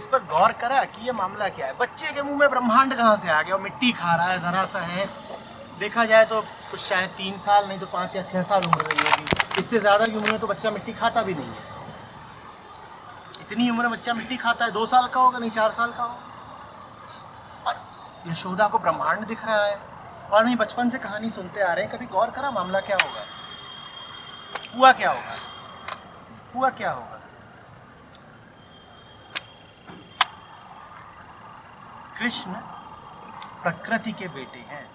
इस पर गौर करा कि ये मामला क्या है? बच्चे के मुंह में ब्रह्मांड कहाँ से आ गया? और मिट्टी खा रहा है, ज़रा सा है, देखा जाए तो कुछ शायद 3 साल नहीं तो 5 या 6 साल उम्र रही होगी। इससे ज़्यादा की उम्र में तो बच्चा मिट्टी खाता भी नहीं है। इतनी उम्र में बच्चा मिट्टी खाता है, 2 साल का होगा नहीं 4 साल का होगा। और यशोदा को ब्रह्मांड दिख रहा है। और नहीं, बचपन से कहानी सुनते आ रहे हैं, कभी गौर करा मामला क्या होगा? हुआ क्या होगा? हुआ क्या होगा? कृष्ण प्रकृति के बेटे हैं,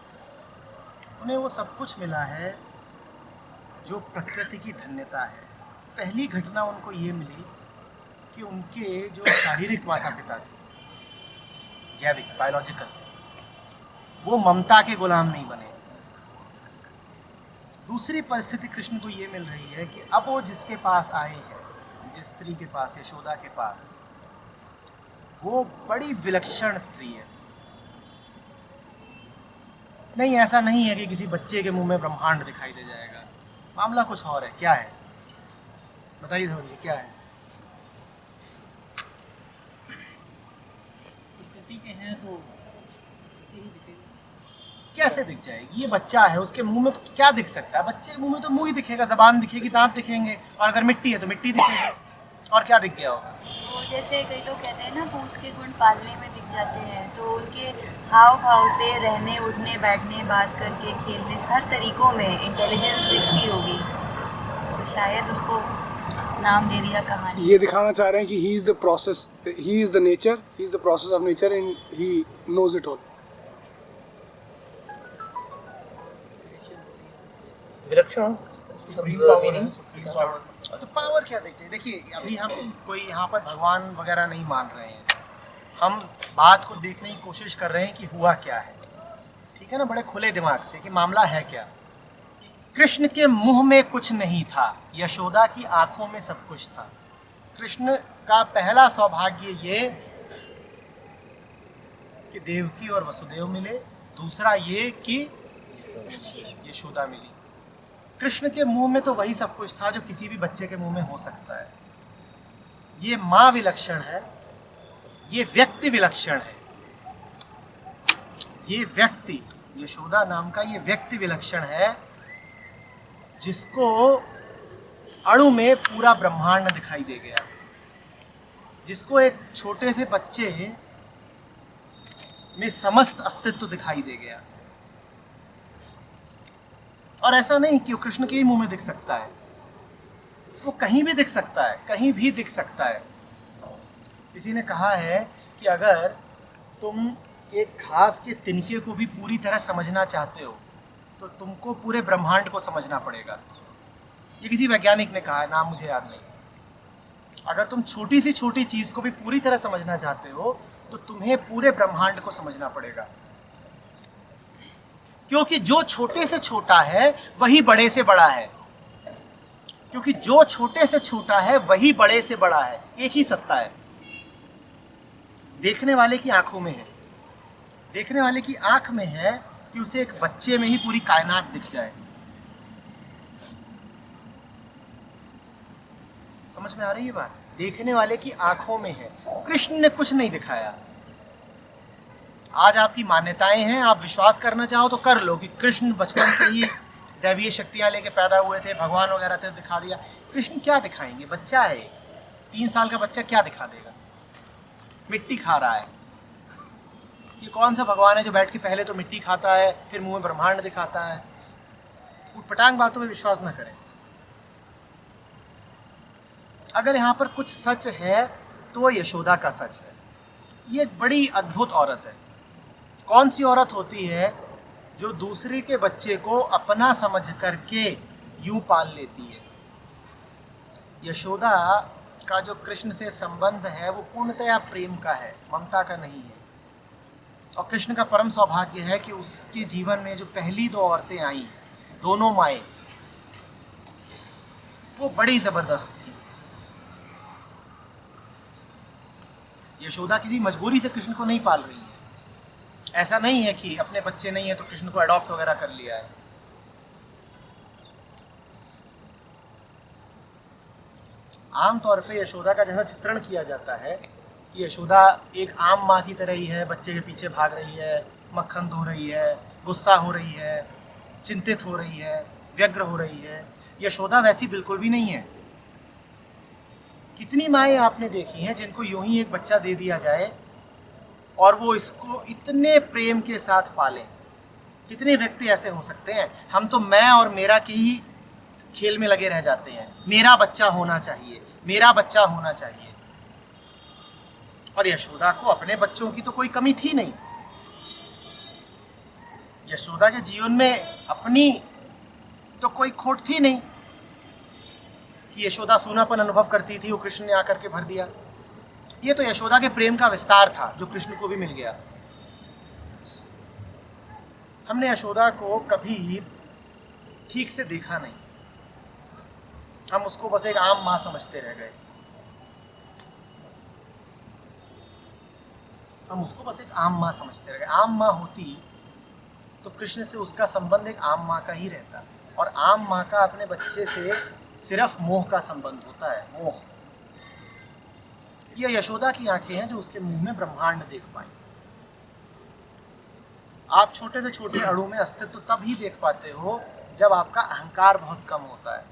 उन्हें वो सब कुछ मिला है जो प्रकृति की धन्यता है। पहली घटना उनको ये मिली कि उनके जो शारीरिक माता पिता थे, जैविक बायोलॉजिकल, वो ममता के गुलाम नहीं बने। दूसरी परिस्थिति कृष्ण को ये मिल रही है कि अब वो जिसके पास आए हैं, जिस स्त्री के पास, यशोदा के पास, वो बड़ी विलक्षण स्त्री है। नहीं, ऐसा नहीं है कि किसी बच्चे के मुंह में ब्रह्मांड दिखाई दे जाएगा। मामला कुछ और है। क्या है बताइए धवल जी, क्या है? प्रकृति के हैं तो कैसे दिख जाएगी? ये बच्चा है, उसके मुंह में क्या दिख सकता है? बच्चे के मुंह में तो मुंह ही दिखेगा, जबान दिखेगी, दांत दिखेंगे, और अगर मिट्टी है तो मिट्टी दिखेगी। और क्या दिख गया होगा? वो जैसे कई लोग कहते हैं ना, भूत के गुण पालने में दिख जाते हैं, तो उनके हाव भाव से, रहने उठने बैठने, बात करके, खेलने, हर तरीकों में इंटेलिजेंस दिखती होगी, तो शायद उसको नाम दे दिया कहानी। ये दिखाना चाह रहे हैं कि he is the process, he is the nature, he is the process of nature and he knows it all. विलक्षण तो पावर क्या देखते हैं? देखिए, अभी हम कोई यहाँ पर भगवान वगैरह नहीं मान रहे हैं, हम बात को देखने की कोशिश कर रहे हैं कि हुआ क्या है। ठीक है ना, बड़े खुले दिमाग से कि मामला है क्या। कृष्ण के मुंह में कुछ नहीं था, यशोदा की आंखों में सब कुछ था। कृष्ण का पहला सौभाग्य ये कि देवकी और वसुदेव मिले, दूसरा ये कि यशोदा मिली। कृष्ण के मुंह में तो वही सब कुछ था जो किसी भी बच्चे के मुंह में हो सकता है। ये माँ विलक्षण है, ये व्यक्ति विलक्षण है। ये व्यक्ति, यशोदा नाम का ये व्यक्ति विलक्षण है, जिसको अणु में पूरा ब्रह्मांड दिखाई दे गया, जिसको एक छोटे से बच्चे में समस्त अस्तित्व दिखाई दे गया। और ऐसा नहीं कि वो कृष्ण के ही मुंह में दिख सकता है, वो कहीं भी दिख सकता है, कहीं भी दिख सकता है। किसी ने कहा है कि अगर तुम एक घास के तिनके को भी पूरी तरह समझना चाहते हो तो तुमको पूरे ब्रह्मांड को समझना पड़ेगा। ये किसी वैज्ञानिक ने कहा है, नाम मुझे याद नहीं। अगर तुम छोटी सी छोटी चीज़ को भी पूरी तरह समझना चाहते हो तो तुम्हें पूरे ब्रह्मांड को समझना पड़ेगा, क्योंकि जो छोटे से छोटा है वही बड़े से बड़ा है, क्योंकि जो छोटे से छोटा है वही बड़े से बड़ा है। एक ही सत्ता है, देखने वाले की आंखों में है। देखने वाले की आंख में है कि उसे एक बच्चे में ही पूरी कायनात दिख जाए। समझ में आ रही है बात? देखने वाले की आंखों में है। कृष्ण ने कुछ नहीं दिखाया। आज आपकी मान्यताएं हैं, आप विश्वास करना चाहो तो कर लो कि कृष्ण बचपन से ही दैवीय शक्तियां लेके पैदा हुए थे, भगवान वगैरह थे, दिखा दिया। कृष्ण क्या दिखाएंगे? बच्चा है, 3 साल का बच्चा क्या दिखा देगा? मिट्टी खा रहा है। ये कौन सा भगवान है जो बैठ के पहले तो मिट्टी खाता है फिर मुंह में ब्रह्मांड दिखाता है? उटपटांग बातों में विश्वास ना करें। अगर यहाँ पर कुछ सच है तो वो यशोदा का सच है। ये एक बड़ी अद्भुत औरत है। कौन सी औरत होती है जो दूसरे के बच्चे को अपना समझ करके यूं पाल लेती है? यशोदा का जो कृष्ण से संबंध है वो पूर्णतया प्रेम का है, ममता का नहीं है। और कृष्ण का परम सौभाग्य है कि उसके जीवन में जो पहली 2 औरतें आई, दोनों माएँ, वो बड़ी जबरदस्त थी। यशोदा किसी मजबूरी से कृष्ण को नहीं पाल रही है। ऐसा नहीं है कि अपने बच्चे नहीं है तो कृष्ण को अडॉप्ट वगैरह कर लिया है। आमतौर पे यशोदा का जैसा चित्रण किया जाता है कि यशोदा एक आम माँ की तरह ही है, बच्चे के पीछे भाग रही है, मक्खन धो रही है, गुस्सा हो रही है, चिंतित हो रही है, व्यग्र हो रही है। यशोदा वैसी बिल्कुल भी नहीं है। कितनी माएँ आपने देखी हैं जिनको यूं ही एक बच्चा दे दिया जाए और वो इसको इतने प्रेम के साथ पालें। कितने व्यक्ति ऐसे हो सकते हैं? हम तो मैं और मेरा के ही खेल में लगे रह जाते हैं। मेरा बच्चा होना चाहिए, मेरा बच्चा होना चाहिए। और यशोदा को अपने बच्चों की तो कोई कमी थी नहीं। यशोदा के जीवन में अपनी तो कोई खोट थी नहीं कि यशोदा सूनापन अनुभव करती थी, वो कृष्ण ने आकर के भर दिया। ये तो यशोदा के प्रेम का विस्तार था जो कृष्ण को भी मिल गया। हमने यशोदा को कभी ठीक से देखा नहीं। हम उसको बस एक आम माँ समझते रह गए। हम उसको बस एक आम माँ समझते रह गए। आम माँ होती तो कृष्ण से उसका संबंध एक आम माँ का ही रहता, और आम माँ का अपने बच्चे से सिर्फ मोह का संबंध होता है, मोह। ये यशोदा की आंखें हैं जो उसके मुंह में ब्रह्मांड देख पाई। आप छोटे से छोटे अणु में अस्तित्व तब ही देख पाते हो जब आपका अहंकार बहुत कम होता है,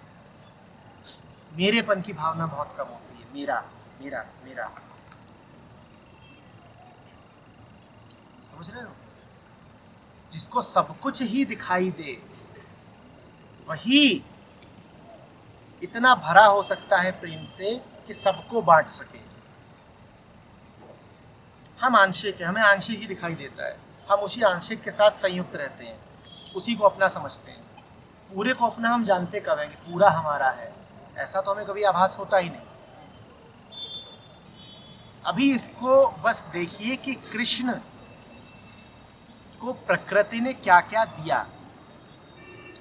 मेरेपन की भावना बहुत कम होती है। मेरा मेरा मेरा, समझ रहे हो? जिसको सब कुछ ही दिखाई दे वही इतना भरा हो सकता है प्रेम से कि सबको बांट सके। हम आंशिक हैं, हमें आंशिक ही दिखाई देता है। हम उसी आंशिक के साथ संयुक्त रहते हैं, उसी को अपना समझते हैं। पूरे को अपना हम जानते कब है कि पूरा हमारा है, ऐसा तो हमें कभी आभास होता ही नहीं। अभी इसको बस देखिए कि कृष्ण को प्रकृति ने क्या क्या दिया।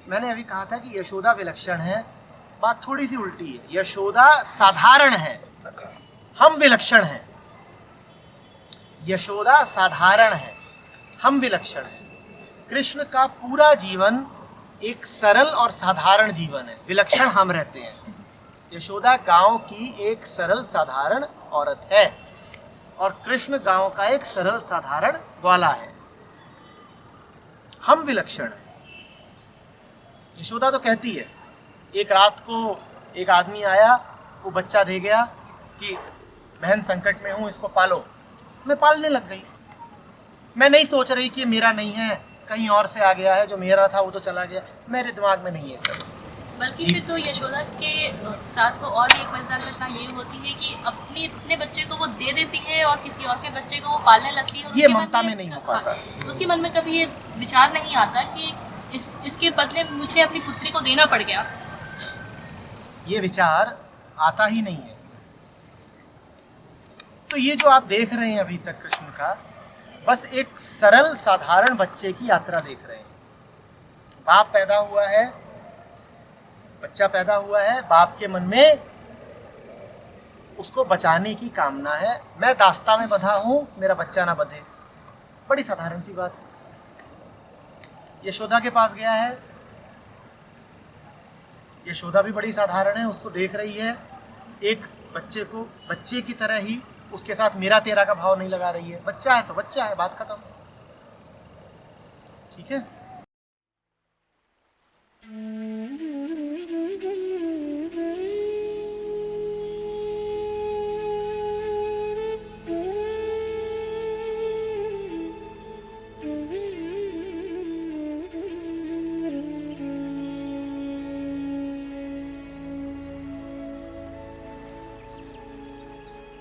मैंने अभी कहा था कि यशोदा विलक्षण है, बात थोड़ी सी उल्टी है। यशोदा साधारण है, हम विलक्षण हैं। यशोदा साधारण है, हम विलक्षण हैं। कृष्ण का पूरा जीवन एक सरल और साधारण जीवन है, विलक्षण हम रहते हैं। यशोदा गांव की एक सरल साधारण औरत है और कृष्ण गांव का एक सरल साधारण ग्वाला है। हम विलक्षण हैं। यशोदा तो कहती है, एक रात को एक आदमी आया, वो बच्चा दे गया कि बहन संकट में हूँ, इसको पालो। मैं पालने लग गई। मैं नहीं सोच रही कि मेरा नहीं है, कहीं और से आ गया है, जो मेरा था वो तो चला गया। मेरे दिमाग में नहीं है सब। बल्कि फिर तो यशोदा के साथ तो और एक मजेदार घटना ये होती है कि अपने बच्चे को वो दे देती है और किसी और के बच्चे को वो पालने लगती है। ये ममता में नहीं हो पाता। उसके मन में कभी ये विचार नहीं आता कि इसके बदले मुझे अपनी पुत्री को देना पड़ गया। ये विचार आता ही नहीं है। तो ये जो आप देख रहे हैं अभी तक कृष्ण का, बस एक सरल साधारण बच्चे की यात्रा देख रहे हैं। बाप पैदा हुआ है, बच्चा पैदा हुआ है, बाप के मन में उसको बचाने की कामना है। मैं दास्ता में बंधा हूं, मेरा बच्चा ना बंधे। बड़ी साधारण सी बात है। यशोदा के पास गया है, यशोदा भी बड़ी साधारण है, उसको देख रही है। एक बच्चे को बच्चे की तरह ही उसके साथ मेरा तेरा का भाव नहीं लगा रही है। बच्चा है तो बच्चा है, बात खत्म। ठीक है।